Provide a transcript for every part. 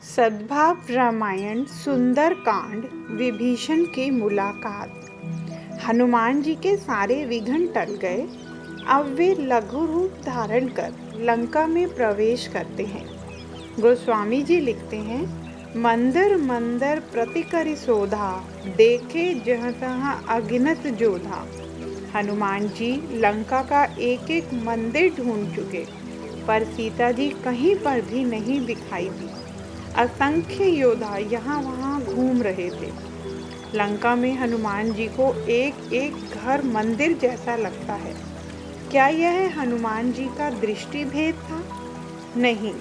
सद्भाव रामायण सुंदर कांड विभीषण की मुलाकात। हनुमान जी के सारे विघ्न टल गए। अब वे लघु रूप धारण कर लंका में प्रवेश करते हैं। गोस्वामी जी लिखते हैं, मंदिर मंदिर प्रति करि शोधा, देखे जहाँ तहाँ अगिनत जोधा। हनुमान जी लंका का एक एक मंदिर ढूंढ चुके, पर सीता जी कहीं पर भी नहीं दिखाई दी। असंख्य योद्धा यहाँ वहाँ घूम रहे थे। लंका में हनुमान जी को एक एक घर मंदिर जैसा लगता है। क्या यह हनुमान जी का दृष्टि भेद था? नहीं,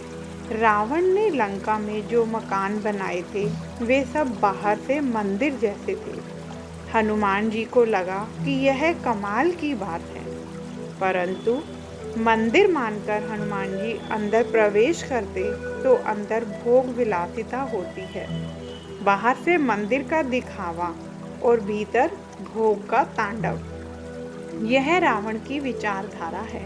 रावण ने लंका में जो मकान बनाए थे वे सब बाहर से मंदिर जैसे थे। हनुमान जी को लगा कि यह कमाल की बात है, परंतु मंदिर मानकर हनुमान जी अंदर प्रवेश करते तो अंदर भोग विलासिता होती है। बाहर से मंदिर का दिखावा और भीतर भोग का तांडव। यह रावण की विचारधारा है।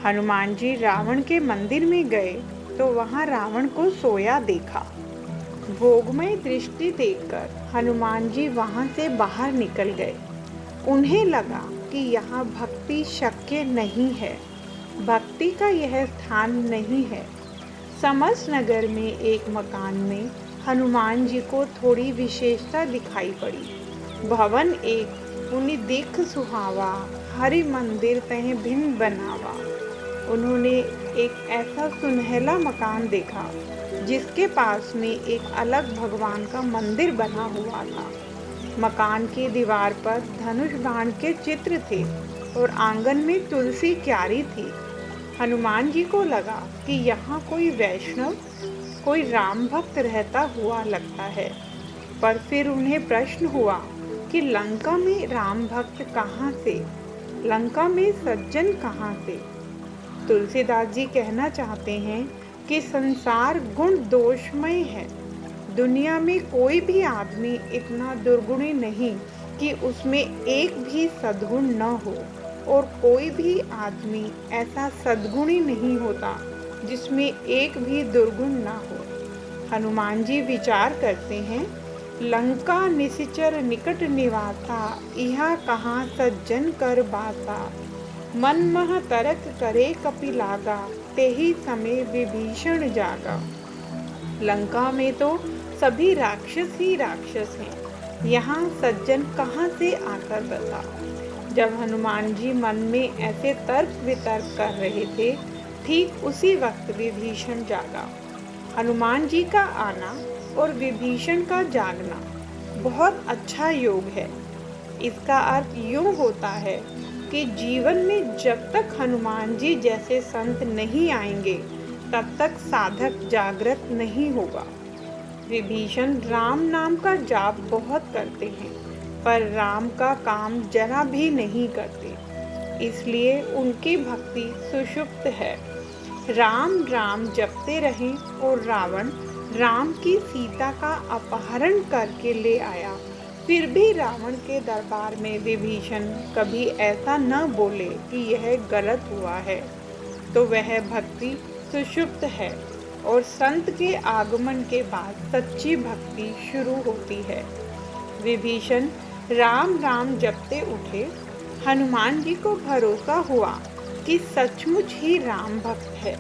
हनुमान जी रावण के मंदिर में गए तो वहां रावण को सोया देखा। भोगमय दृष्टि देखकर हनुमान जी वहां से बाहर निकल गए। उन्हें लगा कि यहाँ भक्ति शक्य नहीं है, भक्ति का यह स्थान नहीं है। समस्त नगर में एक मकान में हनुमान जी को थोड़ी विशेषता दिखाई पड़ी। भवन एक पुनि दिख सुहावा, हरि मंदिर तह भिन्न बनावा। उन्होंने एक ऐसा सुनहला मकान देखा जिसके पास में एक अलग भगवान का मंदिर बना हुआ था। मकान की दीवार पर धनुष बाण के चित्र थे और आंगन में तुलसी क्यारी थी। हनुमान जी को लगा कि यहाँ कोई वैष्णव, कोई राम भक्त रहता हुआ लगता है। पर फिर उन्हें प्रश्न हुआ कि लंका में राम भक्त कहाँ से, लंका में सज्जन कहाँ से। तुलसीदास जी कहना चाहते हैं कि संसार गुण दोषमय है। दुनिया में कोई भी आदमी इतना दुर्गुणी नहीं कि उसमें एक भी सद्गुण न हो, और कोई भी आदमी ऐसा सद्गुणी नहीं होता जिसमें एक भी दुर्गुण ना हो। हनुमान जी विचार करते हैं, लंका निशिचर निकट निवासा, इहा कहाँ सज्जन कर बासा। मन मह तरक करे कपि लागा, तेहि समय विभीषण जागा। लंका में तो सभी राक्षस ही राक्षस हैं, यहाँ सज्जन कहाँ से आकर बसा। जब हनुमान जी मन में ऐसे तर्क वितर्क कर रहे थे, ठीक उसी वक्त विभीषण जागा। हनुमान जी का आना और विभीषण का जागना बहुत अच्छा योग है। इसका अर्थ यूँ होता है कि जीवन में जब तक हनुमान जी जैसे संत नहीं आएंगे तब तक साधक जागृत नहीं होगा। विभीषण राम नाम का जाप बहुत करते हैं, पर राम का काम जरा भी नहीं करते, इसलिए उनकी भक्ति सुषुप्त है। राम राम जपते रहें और रावण राम की सीता का अपहरण करके ले आया, फिर भी रावण के दरबार में विभीषण कभी ऐसा न बोले कि यह गलत हुआ है, तो वह भक्ति सुषुप्त है और संत के आगमन के बाद सच्ची भक्ति शुरू होती है। विभीषण राम राम जपते उठे। हनुमान जी को भरोसा हुआ कि सचमुच ही राम भक्त है।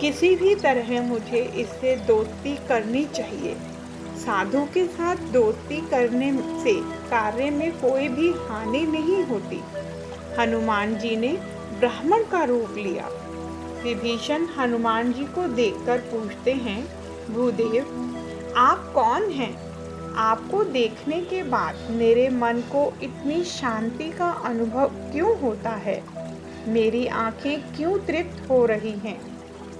किसी भी तरह मुझे इससे दोस्ती करनी चाहिए। साधु के साथ दोस्ती करने से कार्य में कोई भी हानि नहीं होती। हनुमान जी ने ब्राह्मण का रूप लिया। विभीषण हनुमान जी को देखकर पूछते हैं, भूदेव आप कौन हैं? आपको देखने के बाद मेरे मन को इतनी शांति का अनुभव क्यों होता है? मेरी आंखें क्यों तृप्त हो रही हैं?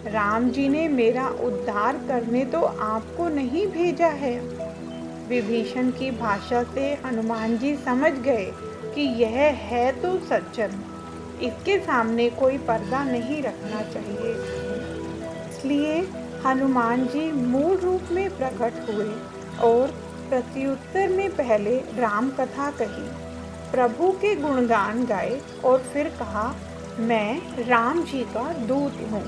राम जी ने मेरा उद्धार करने तो आपको नहीं भेजा है। विभीषण की भाषा से हनुमान जी समझ गए कि यह है तो सज्जन, इसके सामने कोई पर्दा नहीं रखना चाहिए। इसलिए हनुमान जी मूल रूप में प्रकट हुए और प्रत्युत्तर में पहले राम कथा कही, प्रभु के गुणगान गाए और फिर कहा, मैं राम जी का दूत हूँ।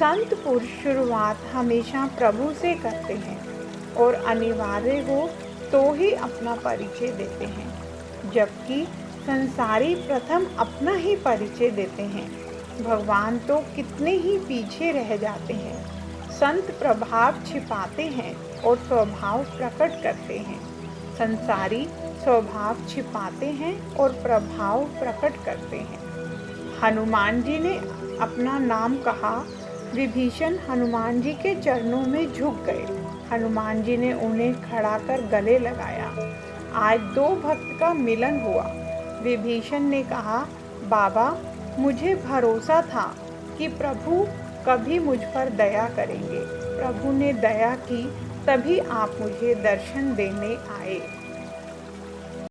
संत पुरुष शुरुआत हमेशा प्रभु से करते हैं और अनिवार्य हो तो ही अपना परिचय देते हैं, जबकि संसारी प्रथम अपना ही परिचय देते हैं। भगवान तो कितने ही पीछे रह जाते हैं। संत प्रभाव छिपाते हैं और स्वभाव प्रकट करते हैं। संसारी स्वभाव छिपाते हैं और प्रभाव प्रकट करते हैं। हनुमान जी ने अपना नाम कहा। विभीषण हनुमान जी के चरणों में झुक गए। हनुमान जी ने उन्हें खड़ा कर गले लगाया। आज दो भक्त का मिलन हुआ। विभीषण ने कहा, बाबा, मुझे भरोसा था कि प्रभु कभी मुझ पर दया करेंगे। प्रभु ने दया की, तभी आप मुझे दर्शन देने आए।